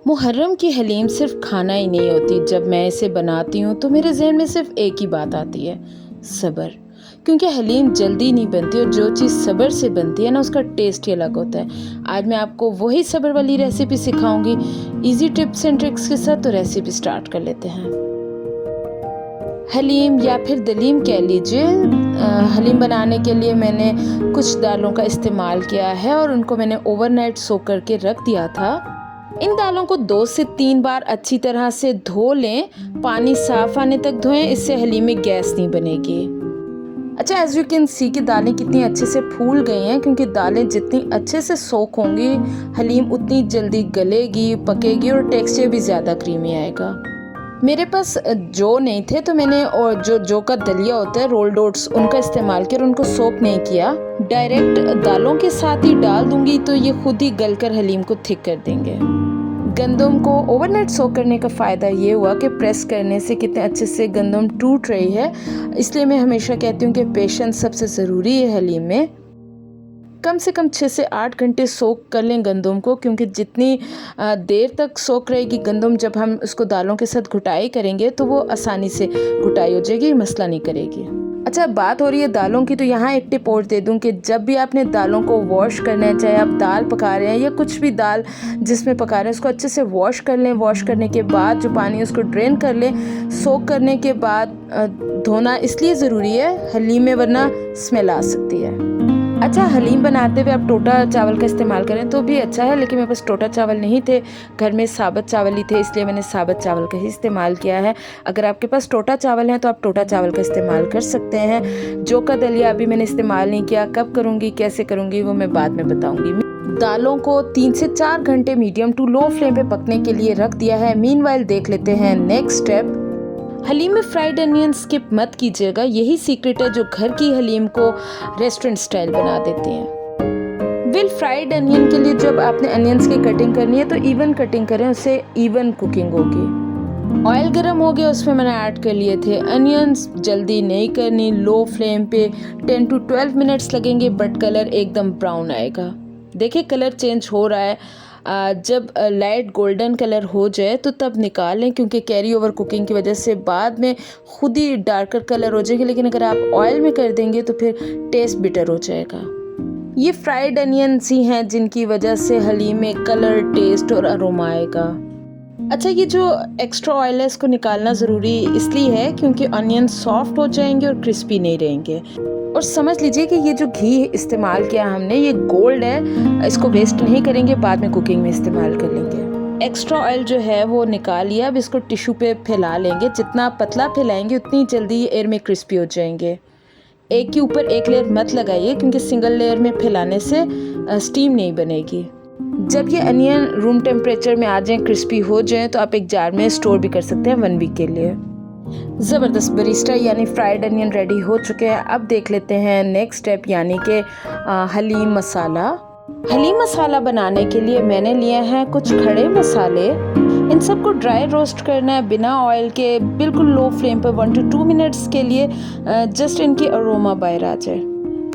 मुहर्रम की हलीम सिर्फ खाना ही नहीं होती। जब मैं इसे बनाती हूँ तो मेरे ज़हन में सिर्फ एक ही बात आती है, सब्र। क्योंकि हलीम जल्दी नहीं बनती और जो चीज़ सब्र से बनती है ना, उसका टेस्ट ही अलग होता है। आज मैं आपको वही सब्र वाली रेसिपी सिखाऊंगी इजी टिप्स एंड ट्रिक्स के साथ। तो रेसिपी स्टार्ट कर लेते हैं। हलीम या फिर दलीम कह लीजिए। हलीम बनाने के लिए मैंने कुछ दालों का इस्तेमाल किया है और उनको मैंने ओवरनाइट सोक करके रख दिया था। इन दालों को 2 से 3 बार अच्छी तरह से धो लें, पानी साफ आने तक धोएं, इससे हलीम में गैस नहीं बनेगी। अच्छा, एज यू कैन सी कि दालें कितनी अच्छे से फूल गई हैं, क्योंकि दालें जितनी अच्छे से सोख होंगी हलीम उतनी जल्दी गलेगी, पकेगी और टेक्सचर भी ज़्यादा क्रीमी आएगा। मेरे पास जौ नहीं थे तो मैंने और जौ का दलिया होता है, रोल्ड ओट्स, उनका इस्तेमाल किया और उनको सोक नहीं किया। डायरेक्ट दालों के साथ ही डाल दूंगी तो ये खुद ही गलकर हलीम को थिक कर देंगे। गंदम को ओवरनाइट सोक करने का फ़ायदा ये हुआ कि प्रेस करने से कितने अच्छे से गंदम टूट रही है। इसलिए मैं हमेशा कहती हूँ कि पेशेंस सबसे ज़रूरी है हलीम में। कम से कम 6 से 8 घंटे सोक कर लें गंदम को, क्योंकि जितनी देर तक सोक रहेगी गंदम, जब हम उसको दालों के साथ घुटाई करेंगे तो वो आसानी से घुटाई हो जाएगी, मसला नहीं करेगी। अच्छा, बात हो रही है दालों की, तो यहाँ एक टिप और दे दूँ कि जब भी आपने दालों को वॉश करना है, चाहे आप दाल पका रहे हैं या कुछ भी दाल जिसमें पका रहे हैं, उसको अच्छे से वॉश कर लें। वॉश करने के बाद जो पानी है उसको ड्रेन कर लें। सोक करने के बाद धोना इसलिए ज़रूरी है हलीम में, वरना स्मेल आ सकती है। अच्छा, हलीम बनाते हुए आप टोटा चावल का इस्तेमाल करें तो भी अच्छा है, लेकिन मेरे पास टोटा चावल नहीं थे, घर में साबुत चावल ही थे, इसलिए मैंने साबुत चावल का ही इस्तेमाल किया है। अगर आपके पास टोटा चावल है तो आप टोटा चावल का इस्तेमाल कर सकते हैं। जौ का दलिया अभी मैंने इस्तेमाल नहीं किया, कब करूँगी, कैसे करूँगी, वो मैं बाद में बताऊँगी। दालों को 3 से 4 घंटे मीडियम टू लो फ्लेम पे पकने के लिए रख दिया है। मीनवाइल देख लेते हैं नेक्स्ट स्टेप। हलीम में फ्राइड अनियन स्किप मत कीजिएगा, यही सीक्रेट है जो घर की हलीम को रेस्टोरेंट स्टाइल बना देते हैं। फ्राइड अनियन के लिए जब आपने अनियंस की कटिंग करनी है तो इवन कटिंग करें, उससे इवन कुकिंग होगी। ऑयल गरम हो गया, उसमें मैंने ऐड कर लिए थे अनियंस। जल्दी नहीं करनी, लो फ्लेम पे 10 to 12 मिनट्स लगेंगे, बट कलर एकदम ब्राउन आएगा। देखिए कलर चेंज हो रहा है। जब लाइट गोल्डन कलर हो जाए तो तब निकाल लें, क्योंकि कैरी ओवर कुकिंग की वजह से बाद में खुद ही डार्कर कलर हो जाएगी। लेकिन अगर आप ऑयल में कर देंगे तो फिर टेस्ट बिटर हो जाएगा। ये फ्राइड अनियंस ही हैं जिनकी वजह से हलीम में कलर, टेस्ट और अरोमा आएगा। अच्छा, ये जो एक्स्ट्रा ऑयल है इसको निकालना ज़रूरी इसलिए है क्योंकि अनियन सॉफ्ट हो जाएंगे और क्रिस्पी नहीं रहेंगे। और समझ लीजिए कि ये जो घी इस्तेमाल किया हमने, ये गोल्ड है, इसको वेस्ट नहीं करेंगे, बाद में कुकिंग में इस्तेमाल कर लेंगे। एक्स्ट्रा ऑयल जो है वो निकाल लिया, अब इसको टिश्यू पे फैला लेंगे। जितना पतला फैलाएंगे उतनी जल्दी एयर में क्रिस्पी हो जाएंगे। एक के ऊपर एक लेयर मत लगाइए, क्योंकि सिंगल लेयर में फैलाने से स्टीम नहीं बनेगी। जब ये अनियन रूम टेम्परेचर में आ जाएं, क्रिस्पी हो जाएं, तो आप एक जार में स्टोर भी कर सकते हैं 1 वीक के लिए। ज़बरदस्त बरिस्टा यानी फ्राइड अनियन रेडी हो चुके हैं। अब देख लेते हैं नेक्स्ट स्टेप, यानी कि हलीम मसाला। हलीम मसाला बनाने के लिए मैंने लिए हैं कुछ खड़े मसाले। इन सबको ड्राई रोस्ट करना है बिना ऑयल के, बिल्कुल लो फ्लेम पर 1 to 2 मिनट्स के लिए, जस्ट इनकी अरोमा बाहर आ जाए।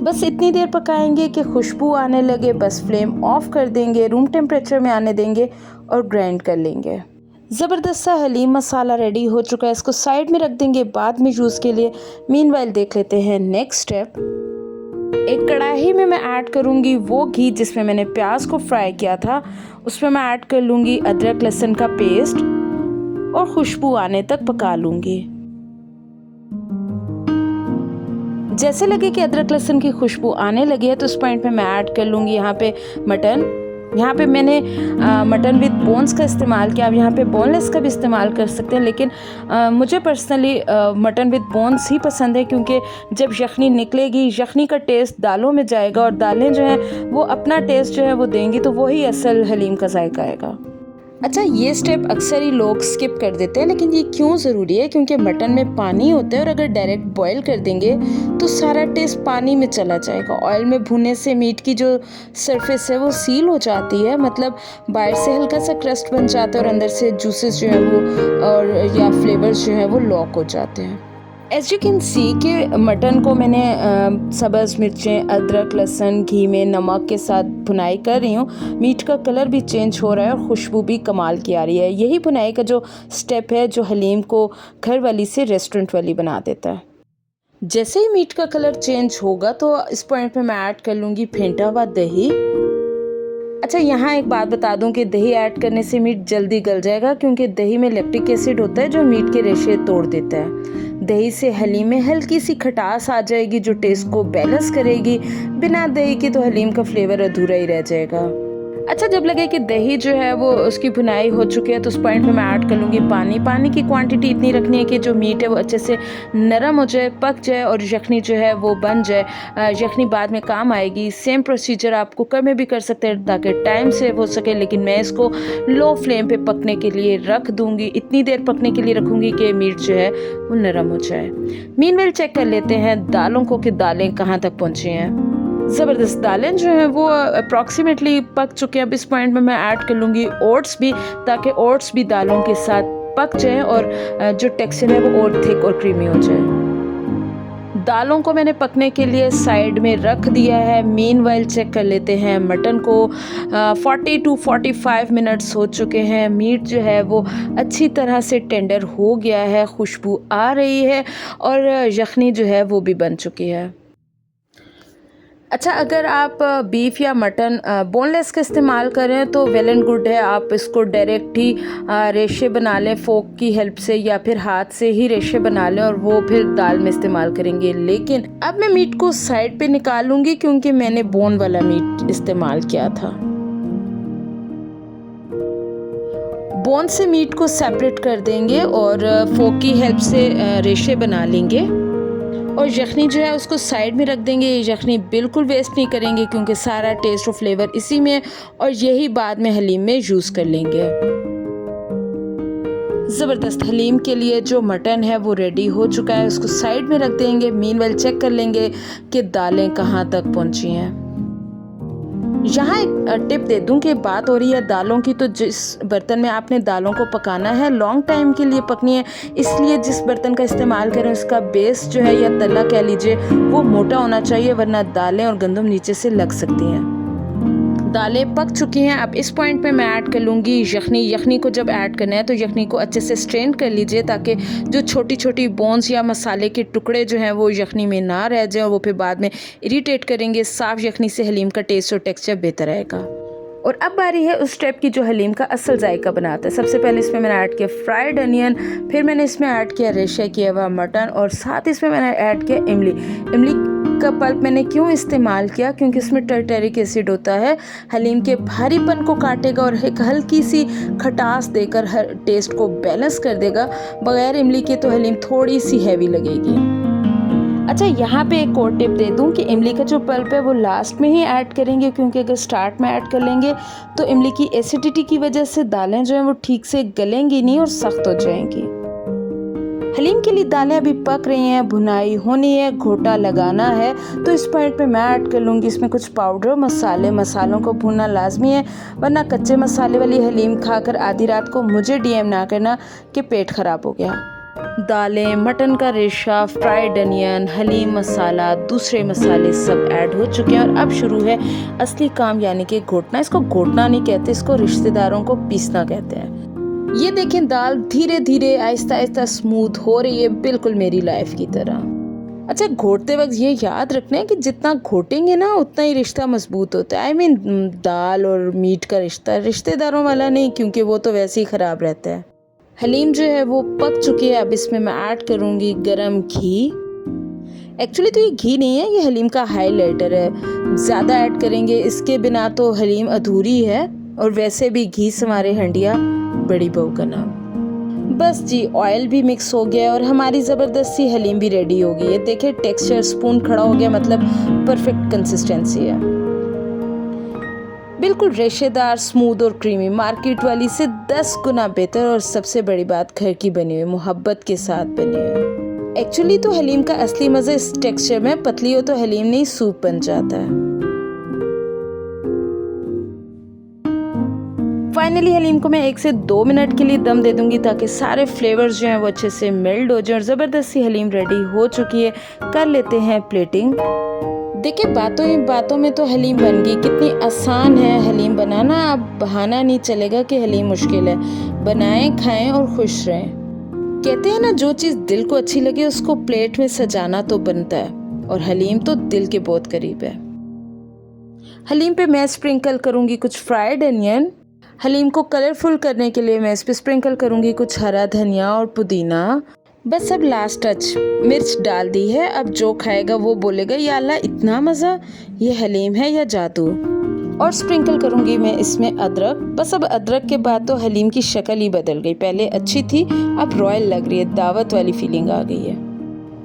बस इतनी देर पकाएंगे कि खुशबू आने लगे, बस फ्लेम ऑफ कर देंगे, रूम टेम्परेचर में आने देंगे और ग्राइंड कर लेंगे। ज़बरदस्त सा हलीम मसाला रेडी हो चुका है, इसको साइड में रख देंगे बाद में यूज़ के लिए। मीनवाइल देख लेते हैं नेक्स्ट स्टेप। एक कढ़ाई में मैं ऐड करूँगी वो घी जिसमें मैंने प्याज को फ्राई किया था। उसमें मैं ऐड कर लूँगी अदरक लहसुन का पेस्ट और खुशबू आने तक पका लूँगी। जैसे लगे कि अदरक लहसुन की खुशबू आने लगी है तो उस पॉइंट पे मैं ऐड कर लूँगी यहाँ पे मटन। यहाँ पे मैंने मटन विद बोन्स का इस्तेमाल किया। आप यहाँ पे बोनलेस का भी इस्तेमाल कर सकते हैं, लेकिन मुझे पर्सनली मटन विद बोन्स ही पसंद है, क्योंकि जब यखनी निकलेगी, यखनी का टेस्ट दालों में जाएगा और दालें जो हैं वो अपना टेस्ट जो है वो देंगी, तो वही असल हलीम का जायका आएगा। अच्छा, ये स्टेप अक्सर ही लोग स्किप कर देते हैं, लेकिन ये क्यों ज़रूरी है? क्योंकि मटन में पानी होता है और अगर डायरेक्ट बॉईल कर देंगे तो सारा टेस्ट पानी में चला जाएगा। ऑयल में भुनने से मीट की जो सरफेस है वो सील हो जाती है, मतलब बाहर से हल्का सा क्रस्ट बन जाता है और अंदर से जूसेस जो है वो और या फ्लेवर्स जो है वो लॉक हो जाते हैं। एज़ यू कैन सी कि मटन को मैंने सब्ज़ मिर्चें, अदरक, लहसुन, घी में नमक के साथ भुनाई कर रही हूँ। मीट का कलर भी चेंज हो रहा है और खुशबू भी कमाल की आ रही है। यही भुनाई का जो स्टेप है जो हलीम को घर वाली से रेस्टोरेंट वाली बना देता है। जैसे ही मीट का कलर चेंज होगा तो इस पॉइंट पे मैं ऐड कर लूँगी फेंटा हुआ दही। अच्छा, यहाँ एक बात बता दूं कि दही ऐड करने से मीट जल्दी गल जाएगा, क्योंकि दही में लैक्टिक एसिड होता है जो मीट के रेशे तोड़ देता है। दही से हलीम में हल्की सी खटास आ जाएगी जो टेस्ट को बैलेंस करेगी। बिना दही के तो हलीम का फ्लेवर अधूरा ही रह जाएगा। अच्छा, जब लगे कि दही जो है वो उसकी भुनाई हो चुकी है तो उस पॉइंट पे मैं ऐड कर लूँगी पानी। पानी की क्वांटिटी इतनी रखनी है कि जो मीट है वो अच्छे से नरम हो जाए, पक जाए और यखनी जो है वो बन जाए। यखनी बाद में काम आएगी। सेम प्रोसीजर आप कुकर में भी कर सकते हैं ताकि टाइम सेव हो सके, लेकिन मैं इसको लो फ्लेम पे पकने के लिए रख दूँगी। इतनी देर पकने के लिए रखूँगी कि मीट जो है वो नरम हो जाए। मीनवेल चेक कर लेते हैं दालों को कि दालें कहाँ तक पहुँची हैं। ज़बरदस्त दालें जो हैं वो अप्रॉक्सीमेटली पक चुके हैं। अब इस पॉइंट में मैं ऐड कर लूँगी ओट्स भी, ताकि ओट्स भी दालों के साथ पक जाए और जो टेक्सचर है वो और थिक और क्रीमी हो जाए। दालों को मैंने पकने के लिए साइड में रख दिया है। मीनवाइल चेक कर लेते हैं मटन को। 40 to 45 मिनट्स हो चुके हैं। मीट जो है वो अच्छी तरह से टेंडर हो गया है, खुशबू आ रही है और यखनी जो है वो भी बन चुकी है। अच्छा, अगर आप बीफ या मटन बोनलेस का इस्तेमाल करें तो वेल एंड गुड है। आप इसको डायरेक्ट ही रेशे बना लें फोक की हेल्प से, या फिर हाथ से ही रेशे बना लें और वो फिर दाल में इस्तेमाल करेंगे। लेकिन अब मैं मीट को साइड पे निकालूंगी क्योंकि मैंने बोन वाला मीट इस्तेमाल किया था। बोन से मीट को सेपरेट कर देंगे और फोक की हेल्प से रेशे बना लेंगे और यखनी जो है उसको साइड में रख देंगे। यखनी बिल्कुल वेस्ट नहीं करेंगे क्योंकि सारा टेस्ट और फ्लेवर इसी में है और यही बाद में हलीम में यूज़ कर लेंगे। ज़बरदस्त, हलीम के लिए जो मटन है वो रेडी हो चुका है। उसको साइड में रख देंगे। मीनवेल चेक कर लेंगे कि दालें कहाँ तक पहुँची हैं। यहाँ एक टिप दे दूँ कि बात हो रही है दालों की, तो जिस बर्तन में आपने दालों को पकाना है लॉन्ग टाइम के लिए पकनी है, इसलिए जिस बर्तन का इस्तेमाल करें उसका बेस जो है या तला कह लीजिए वो मोटा होना चाहिए, वरना दालें और गंदम नीचे से लग सकती हैं। दालें पक चुकी हैं। अब इस पॉइंट पे मैं ऐड कर लूँगी यखनी। यखनी को जब ऐड करना है तो यखनी को अच्छे से स्ट्रेन कर लीजिए ताकि जो छोटी छोटी बोन्स या मसाले के टुकड़े जो हैं वो यखनी में ना रह जाए और वो फिर बाद में इरिटेट करेंगे। साफ़ यखनी से हलीम का टेस्ट और टेक्सचर बेहतर आएगा। और अब बारी है उस स्टेप की जो हलीम का असल जायका बनाता है। सबसे पहले इसमें मैंने ऐड किया फ्राइड अनियन, फिर मैंने इसमें ऐड किया रेशा किया हुआ मटन और साथ इसमें मैंने ऐड किया इमली। इमली का पल्प मैंने क्यों इस्तेमाल किया, क्योंकि इसमें टर्टेरिक एसिड होता है, हलीम के भारीपन को काटेगा और एक हल्की सी खटास देकर हर टेस्ट को बैलेंस कर देगा। बगैर इमली के तो हलीम थोड़ी सी हैवी लगेगी। अच्छा, यहाँ पे एक और टिप दे दूँ कि इमली का जो पल्प है वो लास्ट में ही ऐड करेंगे, क्योंकि अगर स्टार्ट में ऐड कर लेंगे तो इमली की एसिडिटी की वजह से दालें जो हैं वो ठीक से गलेंगी नहीं और सख्त हो जाएंगी। हलीम के लिए दालें अभी पक रही हैं, भुनाई होनी है, घोटा लगाना है, तो इस पॉइंट पे मैं ऐड कर लूँगी इसमें कुछ पाउडर मसाले। मसालों को भूनना लाजमी है, वरना कच्चे मसाले वाली हलीम खाकर आधी रात को मुझे डीएम ना करना कि पेट ख़राब हो गया। दालें, मटन का रेशा, फ्राइड अनियन, हलीम मसाला, दूसरे मसाले सब ऐड हो चुके हैं और अब शुरू है असली काम, यानी कि घोटना। इसको घोटना नहीं कहते, इसको रिश्तेदारों को पीसना कहते हैं। ये देखें, दाल धीरे धीरे आहिस्ता आहिस्ता स्मूथ हो रही है, बिल्कुल मेरी लाइफ की तरह। अच्छा, घोटते वक्त ये याद रखना है कि जितना घोटेंगे ना उतना ही रिश्ता मजबूत होता है। दाल और मीट का रिश्ता रिश्तेदारों वाला नहीं, क्योंकि वो तो वैसे ही ख़राब रहता है। हलीम जो है वो पक चुकी है। अब इसमें मैं ऐड करूँगी गरम घी। एक्चुअली तो ये घी नहीं है, ये हलीम का हाइलाइटर है। ज़्यादा ऐड करेंगे, इसके बिना तो हलीम अधूरी है और वैसे भी घी से हमारे हंडिया बड़ी बहू का नाम। बस जी, ऑयल भी मिक्स हो गया और हमारी ज़बरदस्त सी हलीम भी रेडी हो गई है। देखिए टेक्सचर स्पून खड़ा हो गया, मतलब परफेक्ट कंसिस्टेंसी है, बिल्कुल रेशेदार, स्मूथ और क्रीमी। मार्केट वाली से 10 गुना बेहतर और सबसे बड़ी बात घर की बनी हुई, मोहब्बत के साथ बनी हुई। एक्चुअली तो हलीम का असली मज़ा इस टेक्सचर में, पतली हो तो हलीम नहीं सूप बन जाता है। फाइनली हलीम को मैं 1 से 2 मिनट के लिए दम दे दूंगी ताकि सारे फ्लेवर्स जो हैं वो अच्छे से मेल्ट हो जाए और ज़बरदस्ती हलीम रेडी हो चुकी है। कर लेते हैं प्लेटिंग। देखिए बातों ही बातों में तो हलीम बन गई। कितनी आसान है हलीम बनाना। अब बहाना नहीं चलेगा कि हलीम मुश्किल है। बनाएं, खाएं और खुश रहें। कहते हैं ना, जो चीज़ दिल को अच्छी लगे उसको प्लेट में सजाना तो बनता है, और हलीम तो दिल के बहुत करीब है। हलीम पे मैं स्प्रिंकल करूँगी कुछ फ्राइड अनियन। हलीम को कलरफुल करने के लिए मैं इस पे स्प्रिंकल करूँगी कुछ हरा धनिया और पुदीना। बस अब लास्ट टच, मिर्च डाल दी है। अब जो खाएगा वो बोलेगा या अल्लाह इतना मज़ा, ये हलीम है या जादू। और स्प्रिंकल करूँगी मैं इसमें अदरक। बस अब अदरक के बाद तो हलीम की शक्ल ही बदल गई। पहले अच्छी थी, अब रॉयल लग रही है, दावत वाली फीलिंग आ गई है।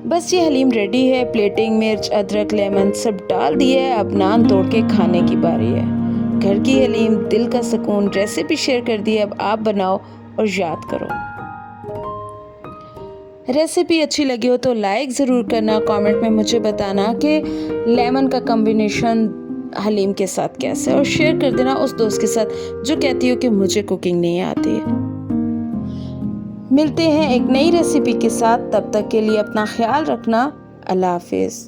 बस ये हलीम रेडी है। प्लेटिंग, मिर्च, अदरक, लेमन सब डाल दिए है। अब नान तोड़ के खाने की बारी है। घर की हलीम, दिल का सुकून। रेसिपी शेयर कर दी, अब आप बनाओ और याद करो। रेसिपी अच्छी लगी हो तो लाइक ज़रूर करना। कमेंट में मुझे बताना कि लेमन का कॉम्बिनेशन हलीम के साथ कैसे है, और शेयर कर देना उस दोस्त के साथ जो कहती हो कि मुझे कुकिंग नहीं आती है। मिलते हैं एक नई रेसिपी के साथ। तब तक के लिए अपना ख्याल रखना। अल्लाह हाफिज़।